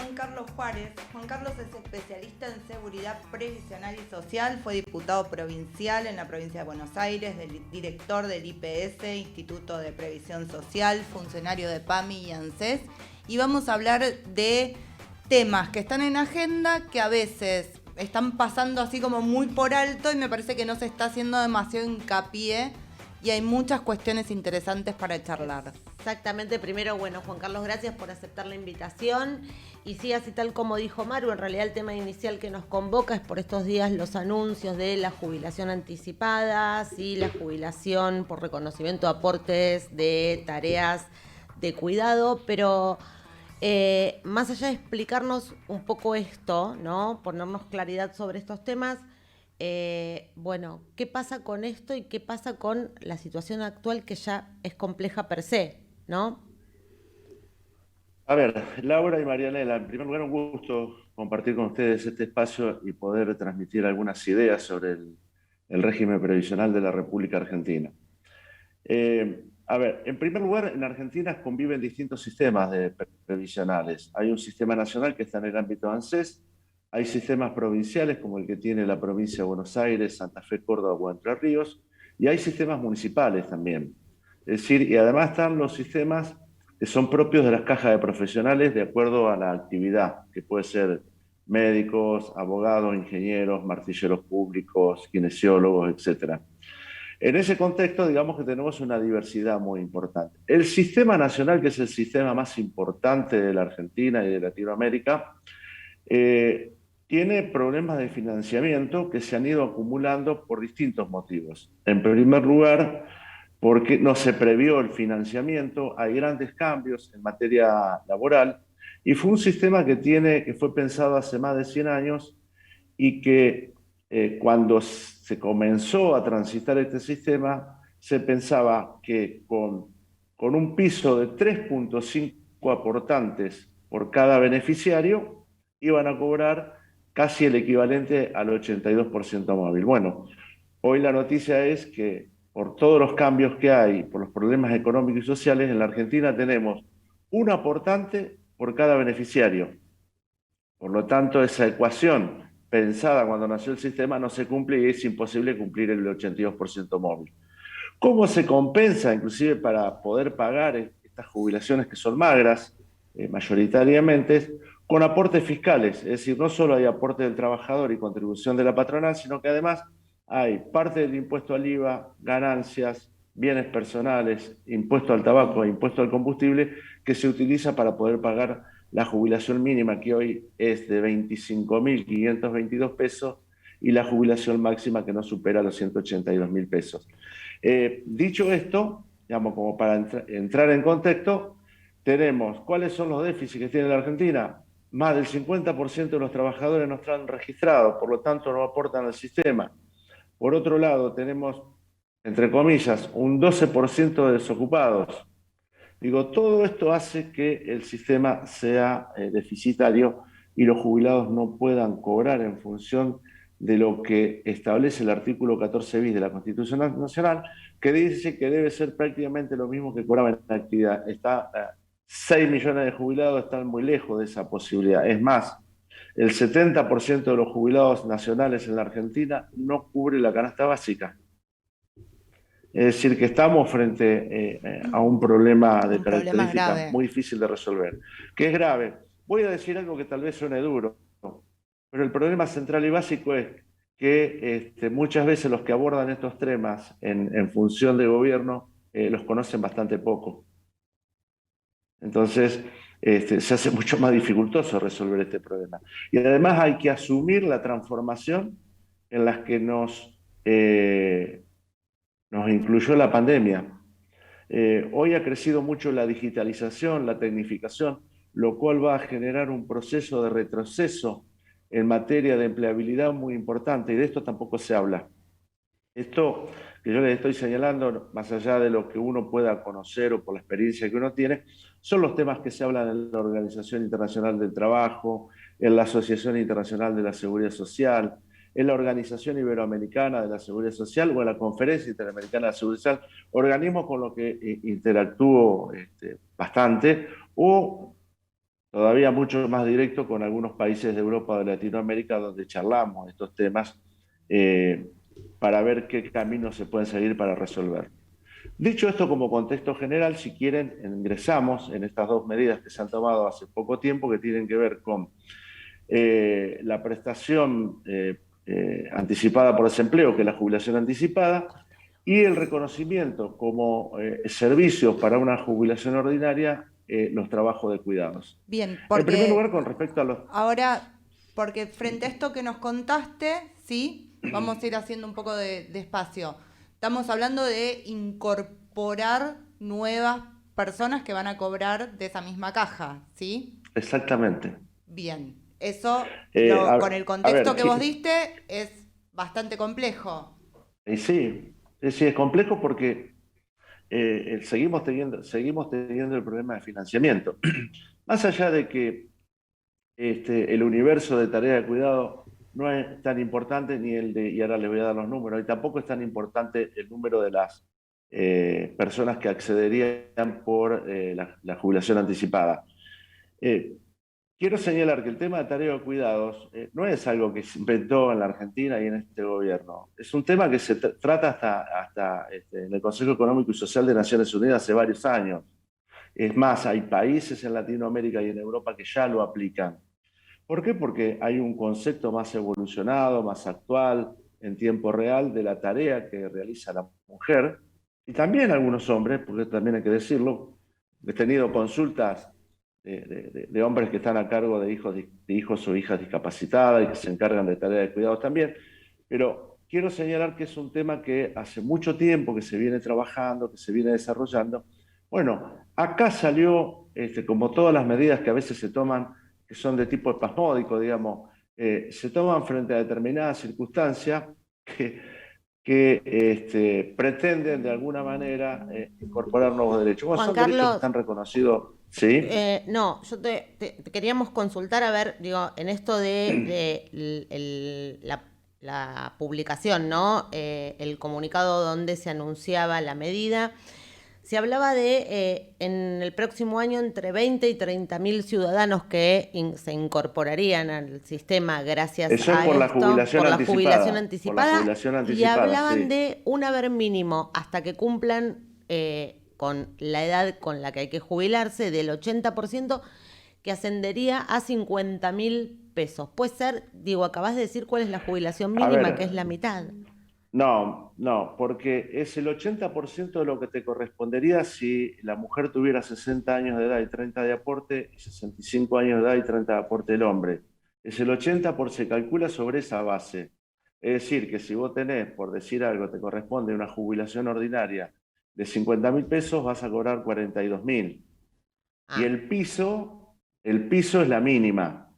Juan Carlos Juárez. Juan Carlos es especialista en seguridad previsional y social, fue diputado provincial en la provincia de Buenos Aires, director del IPS, Instituto de Previsión Social, funcionario de PAMI y ANSES. Y vamos a hablar de temas que están en agenda que a veces están pasando así como muy por alto y me parece que no se está haciendo demasiado hincapié y hay muchas cuestiones interesantes para charlar. Exactamente, primero, bueno, Juan Carlos, gracias por aceptar la invitación. Y sí, así tal como dijo Maru, en realidad el tema inicial que nos convoca es por estos días los anuncios de la jubilación anticipada, y la jubilación por reconocimiento de aportes de tareas de cuidado, pero más allá de explicarnos un poco esto, ¿no? Ponernos claridad sobre estos temas. Bueno, ¿qué pasa con esto y qué pasa con la situación actual que ya es compleja per se, ¿no? A ver, Laura y Marianela, en primer lugar un gusto compartir con ustedes este espacio y poder transmitir algunas ideas sobre el régimen previsional de la República Argentina. A ver, en primer lugar, en Argentina conviven distintos sistemas previsionales. Hay un sistema nacional que está en el ámbito ANSES, hay sistemas provinciales como el que tiene la provincia de Buenos Aires, Santa Fe, Córdoba o Entre Ríos, y hay sistemas municipales también. Es decir, y además están los sistemas que son propios de las cajas de profesionales de acuerdo a la actividad, que puede ser médicos, abogados, ingenieros, martilleros públicos, kinesiólogos, etc. En ese contexto, digamos que tenemos una diversidad muy importante. El sistema nacional, que es el sistema más importante de la Argentina y de Latinoamérica, tiene problemas de financiamiento que se han ido acumulando por distintos motivos. En primer lugar, porque no se previó el financiamiento, hay grandes cambios en materia laboral y fue un sistema que fue pensado hace más de 100 años y que cuando se comenzó a transitar este sistema se pensaba que con un piso de 3,5 aportantes por cada beneficiario iban a cobrar casi el equivalente al 82% móvil. Bueno, hoy la noticia es que por todos los cambios que hay, por los problemas económicos y sociales, en la Argentina tenemos un aportante por cada beneficiario. Por lo tanto, esa ecuación pensada cuando nació el sistema no se cumple y es imposible cumplir el 82% móvil. ¿Cómo se compensa, inclusive para poder pagar estas jubilaciones que son magras, mayoritariamente, con aportes fiscales? Es decir, no solo hay aporte del trabajador y contribución de la patronal, sino que además hay parte del impuesto al IVA, ganancias, bienes personales, impuesto al tabaco e impuesto al combustible, que se utiliza para poder pagar la jubilación mínima, que hoy es de 25.522 pesos, y la jubilación máxima que no supera los 182.000 pesos. Dicho esto, digamos, como para entrar en contexto, tenemos cuáles son los déficits que tiene la Argentina. Más del 50% de los trabajadores no están registrados, por lo tanto no aportan al sistema. Por otro lado, tenemos, entre comillas, un 12% de desocupados. Digo, todo esto hace que el sistema sea deficitario y los jubilados no puedan cobrar en función de lo que establece el artículo 14 bis de la Constitución Nacional, que dice que debe ser prácticamente lo mismo que cobraba en la actividad. 6 millones de jubilados están muy lejos de esa posibilidad. Es más, el 70% de los jubilados nacionales en la Argentina no cubre la canasta básica. Es decir, que estamos frente a un problema de características muy difícil de resolver. ¿Qué es grave? Voy a decir algo que tal vez suene duro, pero el problema central y básico es que muchas veces los que abordan estos temas en función de gobierno los conocen bastante poco. Entonces, se hace mucho más dificultoso resolver este problema. Y además hay que asumir la transformación en las que nos incluyó la pandemia. Hoy ha crecido mucho la digitalización, la tecnificación, lo cual va a generar un proceso de retroceso en materia de empleabilidad muy importante, y de esto tampoco se habla. Esto que yo les estoy señalando, más allá de lo que uno pueda conocer o por la experiencia que uno tiene, son los temas que se hablan en la Organización Internacional del Trabajo, en la Asociación Internacional de la Seguridad Social, en la Organización Iberoamericana de la Seguridad Social o en la Conferencia Interamericana de la Seguridad Social, organismos con los que interactúo bastante, o todavía mucho más directo con algunos países de Europa o de Latinoamérica donde charlamos estos temas eh, para ver qué caminos se pueden seguir para resolver. Dicho esto como contexto general, si quieren, ingresamos en estas dos medidas que se han tomado hace poco tiempo que tienen que ver con la prestación anticipada por desempleo, que es la jubilación anticipada, y el reconocimiento como servicios para una jubilación ordinaria, los trabajos de cuidados. Bien, En primer porque lugar, con respecto a los... ahora, porque frente a esto que nos contaste, sí, vamos a ir haciendo un poco de espacio. Estamos hablando de incorporar nuevas personas que van a cobrar de esa misma caja, ¿sí? Exactamente. Bien, eso con el A ver, contexto que vos diste es bastante complejo. y sí, sí, es complejo porque seguimos teniendo el problema de financiamiento. Más allá de que el universo de tarea de cuidado no es tan importante, ni el de, y ahora les voy a dar los números, y tampoco es tan importante el número de las personas que accederían por la jubilación anticipada. Eh, Quiero señalar que el tema de tarea de cuidados no es algo que se inventó en la Argentina y en este gobierno. Es un tema que se trata hasta en el Consejo Económico y Social de Naciones Unidas hace varios años. Es más, hay países en Latinoamérica y en Europa que ya lo aplican. ¿Por qué? Porque hay un concepto más evolucionado, más actual, en tiempo real, de la tarea que realiza la mujer y también algunos hombres, porque también hay que decirlo. He tenido consultas de hombres que están a cargo de hijos o hijas discapacitadas y que se encargan de tareas de cuidados también, pero quiero señalar que es un tema que hace mucho tiempo que se viene trabajando, que se viene desarrollando. Bueno, acá salió, como todas las medidas que a veces se toman, que son de tipo espasmódico, digamos, se toman frente a determinadas circunstancias que pretenden de alguna manera incorporar nuevos derechos. Bueno, Juan son derechos que Carlos, están reconocidos, ¿sí? no, yo te queríamos consultar, a ver, digo, en esto de la publicación, ¿no? El comunicado donde se anunciaba la medida. Se hablaba de en el próximo año entre 20 y 30 mil ciudadanos que se incorporarían al sistema gracias Eso es a por la esto, jubilación por la jubilación anticipada, por la anticipada, jubilación y anticipada, hablaban sí. de un haber mínimo hasta que cumplan con la edad con la que hay que jubilarse del 80% que ascendería a 50 mil pesos. Puede ser, digo, acabas de decir cuál es la jubilación A mínima, que es ver, la mitad. no, no, porque es el 80% de lo que te correspondería si la mujer tuviera 60 años de edad y 30 de aporte, y 65 años de edad y 30 de aporte el hombre. Es el 80 por se calcula sobre esa base. Es decir, que si vos tenés, por decir algo, te corresponde una jubilación ordinaria de 50.000 pesos, vas a cobrar 42.000. Y Ah, el piso es la mínima.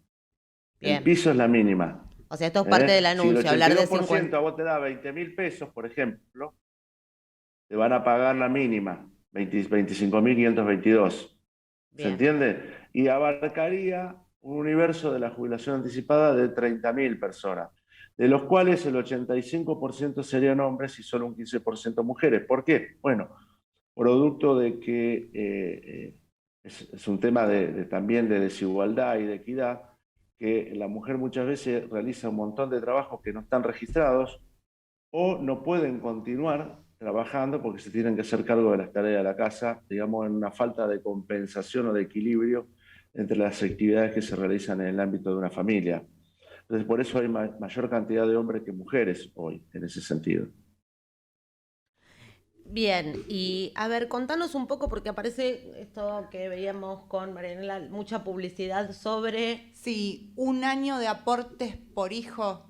El bien. piso es la mínima. O sea, esto es parte del Si el anuncio, hablar de 82% 50. a vos te da 20.000 pesos, por ejemplo, te van a pagar la mínima, 25.522. ¿Se Bien, entiende? Y abarcaría un universo de la jubilación anticipada de 30.000 personas, de los cuales el 85% serían hombres y solo un 15% mujeres. ¿Por qué? Bueno, producto de que es un tema también de desigualdad y de equidad, que la mujer muchas veces realiza un montón de trabajos que no están registrados o no pueden continuar trabajando porque se tienen que hacer cargo de las tareas de la casa, digamos, en una falta de compensación o de equilibrio entre las actividades que se realizan en el ámbito de una familia. Entonces, por eso hay mayor cantidad de hombres que mujeres hoy, en ese sentido. bien. Y a ver, contanos un poco, porque aparece esto que veíamos con Marianela, mucha publicidad sobre Sí, un año de aportes por hijo.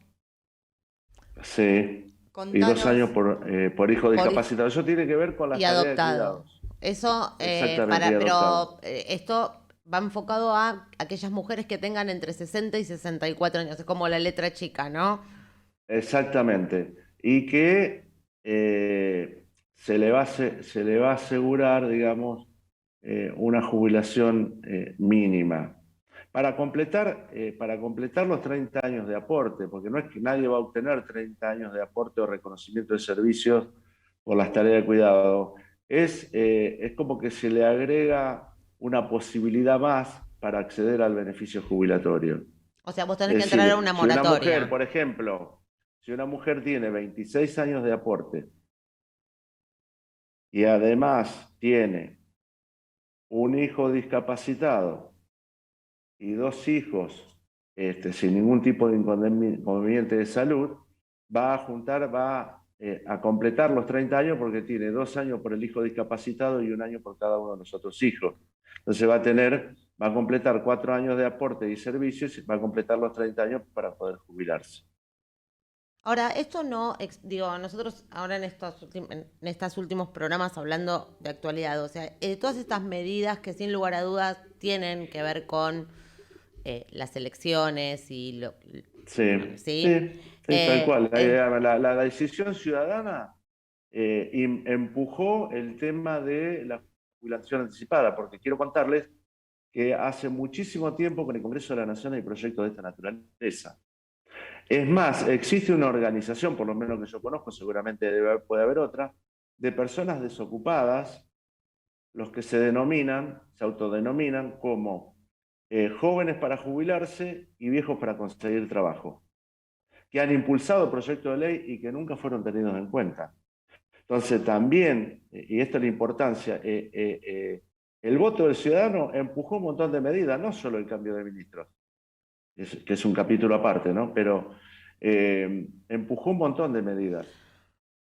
Sí, y 2 años Contanos por hijo por hijo discapacitado. Eso tiene que ver con y las tareas de adoptado. cuidados. Eso, Exactamente, y adoptado. pero esto va enfocado a aquellas mujeres que tengan entre 60 y 64 años, es como la letra chica, ¿no? Exactamente. Y que se le va a asegurar, digamos, una jubilación mínima. Para completar los 30 años de aporte, porque no es que nadie va a obtener 30 años de aporte o reconocimiento de servicios por las tareas de cuidado, es como que se le agrega una posibilidad más para acceder al beneficio jubilatorio. O sea, vos tenés que Es entrar a decir, una si una moratoria. mujer, por ejemplo, si una mujer tiene 26 años de aporte y además tiene un hijo discapacitado y dos hijos sin ningún tipo de inconveniente de salud, va a juntar, a completar los 30 años porque tiene 2 años por el hijo discapacitado y 1 año por cada uno de los otros hijos. Entonces va a completar 4 años de aporte y servicios y va a completar los 30 años para poder jubilarse. Ahora, esto no, digo, nosotros ahora en estos últimos programas hablando de actualidad, o sea, todas estas medidas que sin lugar a dudas tienen que ver con las elecciones y Sí, ¿sí? tal cual. Eh, La decisión ciudadana empujó el tema de la jubilación anticipada, porque quiero contarles que hace muchísimo tiempo que en el Congreso de la Nación hay proyectos de esta naturaleza. Es más, existe una organización, por lo menos que yo conozco, seguramente puede haber otra, de personas desocupadas, los que se autodenominan como jóvenes para jubilarse y viejos para conseguir trabajo, que han impulsado proyectos de ley y que nunca fueron tenidos en cuenta. Entonces también, y esta es la importancia, el voto del ciudadano empujó un montón de medidas, no solo el cambio de ministros, que es un capítulo aparte, ¿no? Pero empujó un montón de medidas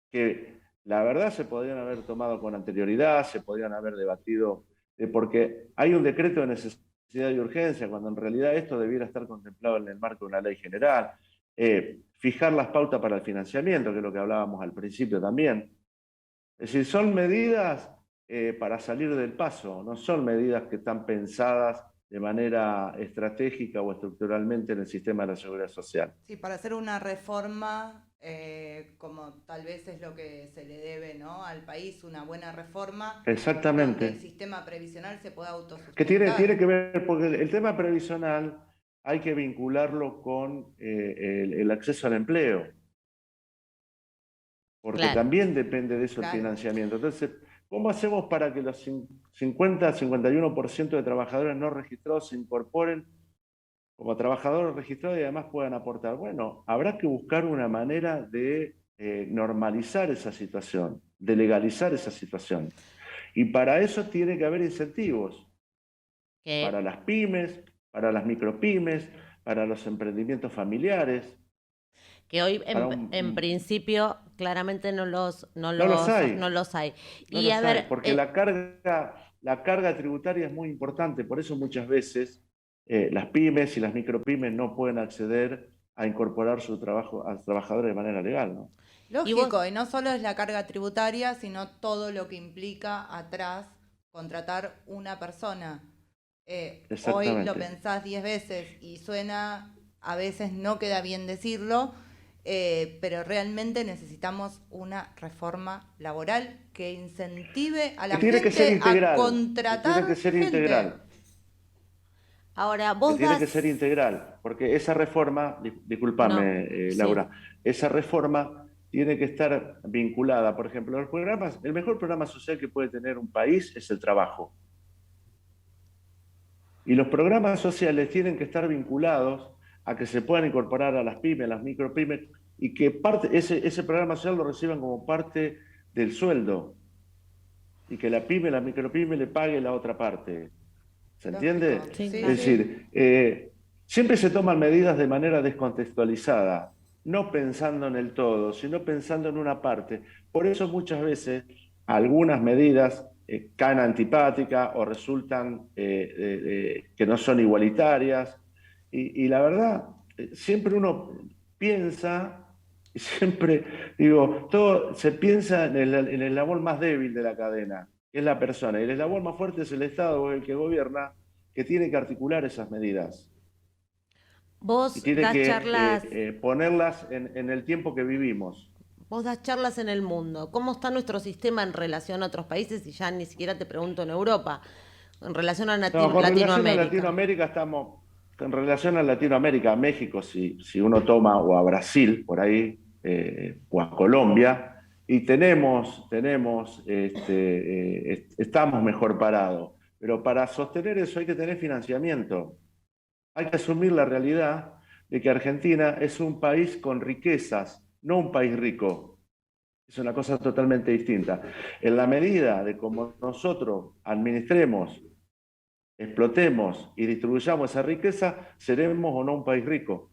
que la verdad se podrían haber tomado con anterioridad, se podrían haber debatido, porque hay un decreto de necesidad y urgencia, cuando en realidad esto debiera estar contemplado en el marco de una ley general. Fijar las pautas para el financiamiento, que es lo que hablábamos al principio también. Es decir, son medidas para salir del paso, no son medidas que están pensadas de manera estratégica o estructuralmente en el sistema de la seguridad social. Sí, para hacer una reforma, como tal vez es lo que se le debe, ¿no?, al país, una buena reforma donde el Exactamente. sistema previsional se pueda Que tiene autosustentar. que ver, porque el tema previsional hay que vincularlo con el acceso al empleo, porque claro. también depende de eso el Claro. financiamiento. Entonces, ¿cómo hacemos para que los 50-51% de trabajadores no registrados se incorporen como trabajadores registrados y además puedan aportar? Bueno, habrá que buscar una manera de normalizar esa situación, de legalizar esa situación. Y para eso tiene que haber incentivos para Que, las pymes, para las micropymes, para los emprendimientos familiares. que hoy Para en principio claramente no los hay, no los hay. no Y a los hay, ver, porque la carga tributaria es muy importante, por eso muchas veces las pymes y las micropymes no pueden acceder a incorporar su trabajo a trabajadores de manera legal, ¿no? y vos, Lógico, y no solo es la carga tributaria, sino todo lo que implica atrás contratar una persona. Hoy lo Exactamente. pensás 10 veces y suena, a veces no queda bien decirlo, pero realmente necesitamos una reforma laboral que incentive a Que la tiene que ser gente a integral, que tiene que contratar ser gente. integral. ahora Que vos tiene que ser das, integral, porque esa reforma, no, disculpame, sí. Laura, esa reforma tiene que estar vinculada, por ejemplo, los programas, el mejor programa social que puede tener un país es el trabajo. Y los programas sociales tienen que estar vinculados a que se puedan incorporar a las pymes, a las micropymes, y que ese programa social lo reciban como parte del sueldo, y que la pyme, la micropyme le pague la otra parte. ¿Se Lógico, entiende? Sí, sí, Es claro. sí. decir, siempre se toman medidas de manera descontextualizada, no pensando en el todo, sino pensando en una parte. Por eso muchas veces algunas medidas caen antipáticas o resultan que no son igualitarias. Y la verdad, siempre uno piensa, y siempre digo, todo se piensa en el eslabón más débil de la cadena, que es la persona. Y el eslabón más fuerte es el Estado o el que gobierna, que tiene que articular esas medidas y Vos tiene das que charlas, ponerlas en el tiempo que vivimos. vos das charlas en el mundo. ¿Cómo está nuestro sistema en relación a otros países? Y ya ni siquiera te pregunto en Europa, en relación a No, con relación a Latinoamérica. Latinoamérica estamos, con relación a Latinoamérica, a México, si uno toma, o a Brasil, por ahí, o a Colombia, y estamos mejor parados. pero para sostener eso hay que tener financiamiento. Hay que asumir la realidad de que Argentina es un país con riquezas, no un país rico. Es una cosa totalmente distinta. En la medida de cómo nosotros administremos, explotemos y distribuyamos esa riqueza, seremos o no un país rico.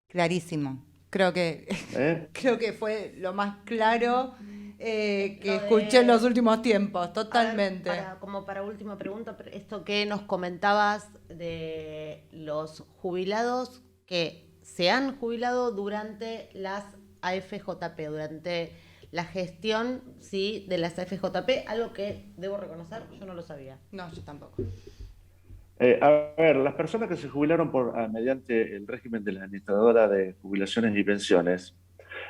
Clarísimo. Creo que, ¿Eh? creo que fue lo más claro que Lo escuché en de- los últimos tiempos, A ver, totalmente. como para última pregunta, esto que nos comentabas de los jubilados que se han jubilado durante las AFJP, durante la gestión, sí, de las AFJP, algo que debo reconocer, yo no lo sabía. No, yo tampoco. A ver, las personas que se jubilaron mediante el régimen de la administradora de jubilaciones y pensiones,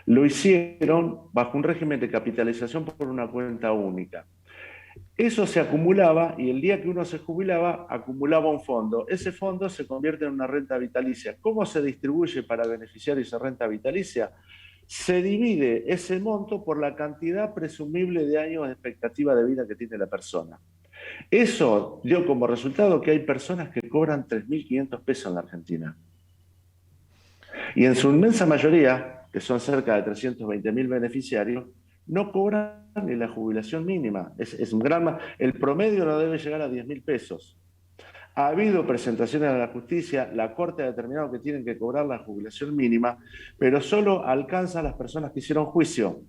lo hicieron bajo un régimen de capitalización por una cuenta única. Eso se acumulaba y el día que uno se jubilaba, acumulaba un fondo. Ese fondo se convierte en una renta vitalicia. ¿Cómo se distribuye para beneficiar esa renta vitalicia? Se divide ese monto por la cantidad presumible de años de expectativa de vida que tiene la persona. Eso dio como resultado que hay personas que cobran 3.500 pesos en la Argentina. Y en su inmensa mayoría, que son cerca de 320.000 beneficiarios, no cobran ni la jubilación mínima. Es un gran... El promedio no debe llegar a 10.000 pesos. Ha habido presentaciones a la justicia, la Corte ha determinado que tienen que cobrar la jubilación mínima, pero solo alcanza a las personas que hicieron juicio.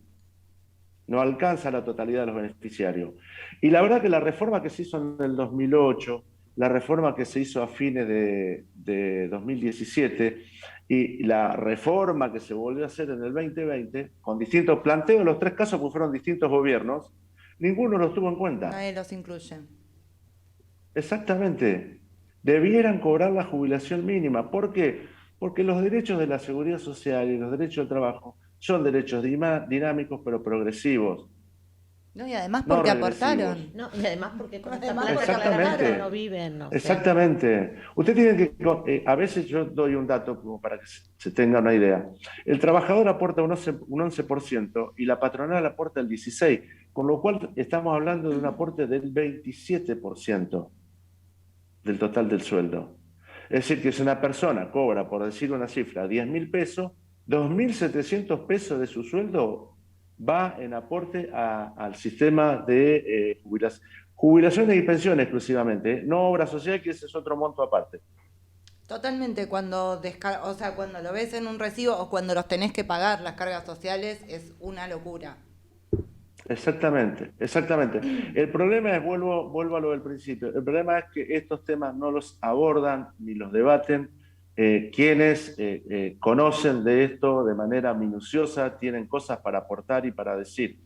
No alcanza a la totalidad de los beneficiarios. Y la verdad que la reforma que se hizo en el 2008, la reforma que se hizo a fines de 2017 y la reforma que se volvió a hacer en el 2020, con distintos planteos, los tres casos pues fueron distintos gobiernos, ninguno los tuvo en cuenta. Nadie los incluye. Exactamente. Debieran cobrar la jubilación mínima. ¿Por qué? Porque los derechos de la seguridad social y los derechos del trabajo son derechos dinámicos pero progresivos, No, y además no porque regresivos. aportaron. No, y además porque con esta Además plata porque Exactamente. claramente no viven, no sé. Exactamente. Usted tiene que, a veces yo doy un dato como para que se tenga una idea. El trabajador aporta un 11% y la patronal aporta el 16%, con lo cual estamos hablando de un aporte del 27% del total del sueldo. Es decir, que si una persona cobra, por decir una cifra, 10.000 pesos, 2.700 pesos de su sueldo va en aporte al sistema de jubilaciones y pensiones exclusivamente, no obra social, que ese es otro monto aparte. Totalmente, o sea, cuando lo ves en un recibo o cuando los tenés que pagar las cargas sociales, es una locura. Exactamente, exactamente. El problema es, vuelvo a lo del principio, el problema es que estos temas no los abordan ni los debaten quienes conocen de esto de manera minuciosa, tienen cosas para aportar y para decir.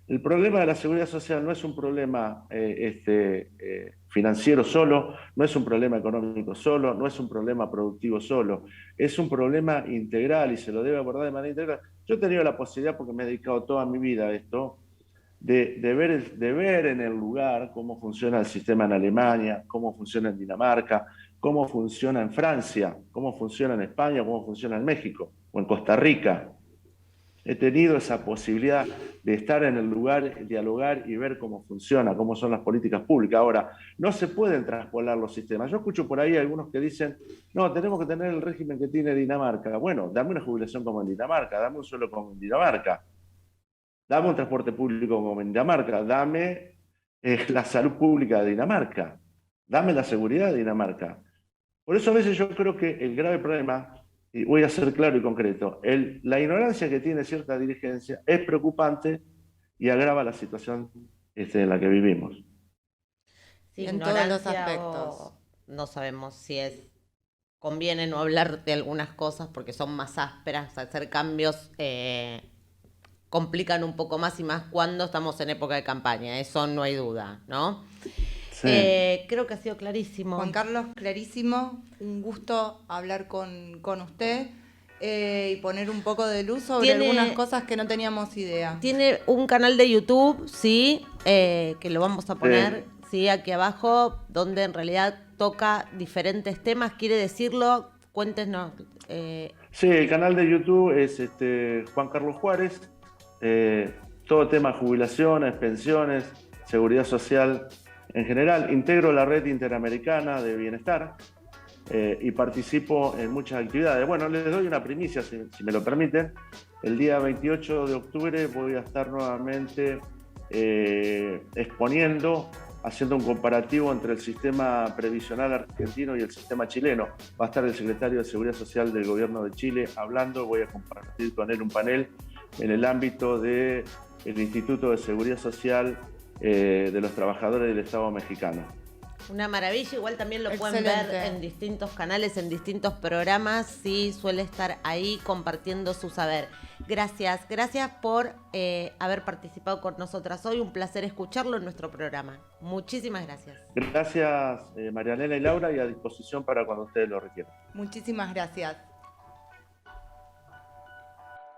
El problema de la seguridad social no es un problema financiero solo, no es un problema económico solo, no es un problema productivo solo, es un problema integral y se lo debe abordar de manera integral. Yo he tenido la posibilidad, porque me he dedicado toda mi vida a esto, de ver en el lugar cómo funciona el sistema en Alemania, cómo funciona en Dinamarca, cómo funciona en Francia, cómo funciona en España, cómo funciona en México o en Costa Rica. He tenido esa posibilidad de estar en el lugar, dialogar y ver cómo funciona, cómo son las políticas públicas. Ahora, no se pueden traspolar los sistemas. Yo escucho por ahí algunos que dicen, no, tenemos que tener el régimen que tiene Dinamarca. Bueno, dame una jubilación como en Dinamarca, dame un sueldo como en Dinamarca, dame un transporte público como en Dinamarca, dame la salud pública de Dinamarca, dame la seguridad de Dinamarca. Por eso a veces yo creo que el grave problema, y voy a ser claro y concreto, la ignorancia que tiene cierta dirigencia es preocupante y agrava la situación en la que vivimos. Sí, En todos los ignorancia aspectos. no sabemos si conviene no hablar de algunas cosas porque son más ásperas, hacer cambios complican un poco más y más cuando estamos en época de campaña, eso no hay duda, ¿no? Sí. Creo que ha sido clarísimo. Juan Carlos, clarísimo, un gusto hablar con usted y poner un poco de luz sobre algunas cosas que no teníamos idea. Tiene un canal de YouTube, sí, que lo vamos a poner, sí, aquí abajo, donde en realidad toca diferentes temas. ¿Quiere decirlo? Cuéntenos. Sí, el canal de YouTube es Juan Carlos Juárez, todo tema jubilaciones, pensiones, seguridad social, En general, integro la red interamericana de bienestar y participo en muchas actividades. Bueno, les doy una primicia, si me lo permiten. El día 28 de octubre voy a estar nuevamente exponiendo, haciendo un comparativo entre el sistema previsional argentino y el sistema chileno. Va a estar el secretario de Seguridad Social del Gobierno de Chile hablando, voy a compartir con él un panel en el ámbito del Instituto de Seguridad Social de los Trabajadores del Estado Mexicano. Una maravilla, igual también lo Excelente. pueden ver en distintos canales, en distintos programas, sí, suele estar ahí compartiendo su saber. Gracias por haber participado con nosotras hoy, un placer escucharlo en nuestro programa. Muchísimas gracias. Gracias Marianela y Laura, y a disposición para cuando ustedes lo requieran. Muchísimas gracias.